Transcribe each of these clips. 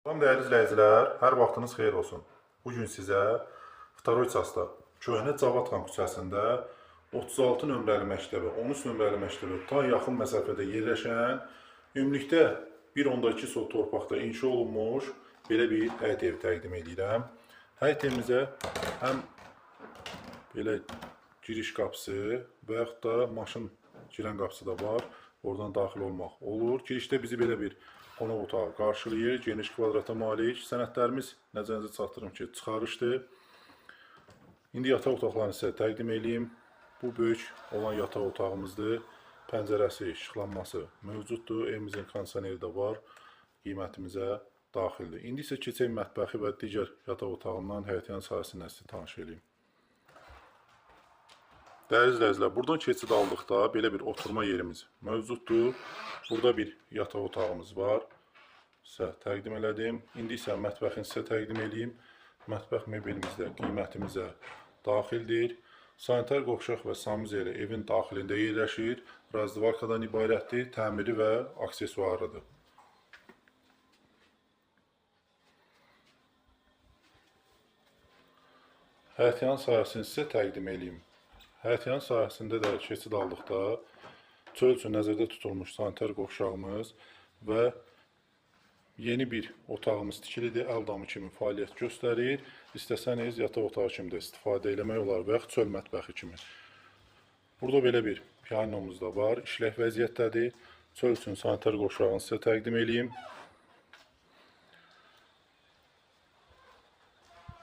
Salam dəyərli izləyicilər, hər vaxtınız xeyir olsun. Bugün sizə Vtoroy-Çasda, Köhnə Cavadxan küçəsində 36 nömrəli məktəbə, 13 nömrəli məktəbə tam yaxın məsafədə yerləşən, ümumilikdə 1.2 sot torpaqda inşa olunmuş belə bir həyət evi təqdim edirəm. Həyət evimizə həm belə giriş qapısı və yaxud da maşın girən qapısı da var. Oradan daxil olmaq olur. Girişdə bizi belə bir qonaq otağı qarşılayır. Geniş kvadrata malik. Sənədlərimiz nəzərinizə çatdırım ki, çıxarışdır. İndi yataq otaqlarını sizə təqdim edeyim. Bu böyük olan yataq otağımızdır. Pəncərəsi, işıqlanması mövcuddur. Evimizin kondisioneri də var. Qiymətimizə daxildir. İndi isə keçək mətbəxi və digər yataq otağından həyətyanı sahəsindən sizə tanış edeyim. Dəyərli izləyicilər, buradan keçid aldıqda belə bir oturma yerimiz mövcuddur. Burada bir yataq otağımız var. Sizə təqdim elədim. İndi isə mətbəxini sizə təqdim edeyim. Mətbəx mebelimizdə qiymətimizə daxildir. Sanitar qovşaq və sanuzeli evin daxilində yerləşir. Razdivarkadan ibarətdir. Təmiri və aksesuarıdır. Həyətyanı sahəsini sizə təqdim edeyim. Həyətyanı sahəsində də keçid aldıqda çöl üçün nəzərdə tutulmuş sanitar qovşağımız və yeni bir otağımız tikilidir. Əl damı kimi fəaliyyət göstərir. İstəsəniz yataq otağı kimi də istifadə eləmək olar və yaxud çöl mətbəxi kimi. Burada belə bir pianomuz da var. İşlək vəziyyətdədir. Çöl üçün sanitar qovşağını sizə təqdim edeyim.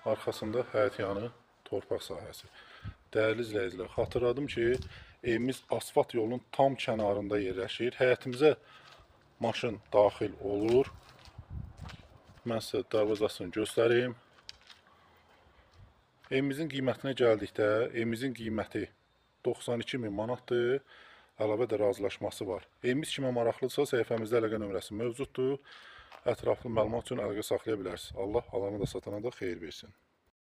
Arxasında həyətyanı torpaq sahəsi. Dəyərli izləyicilər, xatırladım ki, evimiz asfalt yolunun tam kənarında yerləşir. Həyətimizə maşın daxil olur. Mən sizə darvazasını göstəreyim. Evimizin qiymətinə gəldikdə, evimizin qiyməti 92.000 manatdır. Əlavə də razılaşması var. Evimiz kimə maraqlıdırsa, səhifəmizdə əlaqə nömrəsi mövcuddur. Ətraflı məlumat üçün əlaqə saxlaya bilərsiniz. Allah alana da satana da xeyir versin.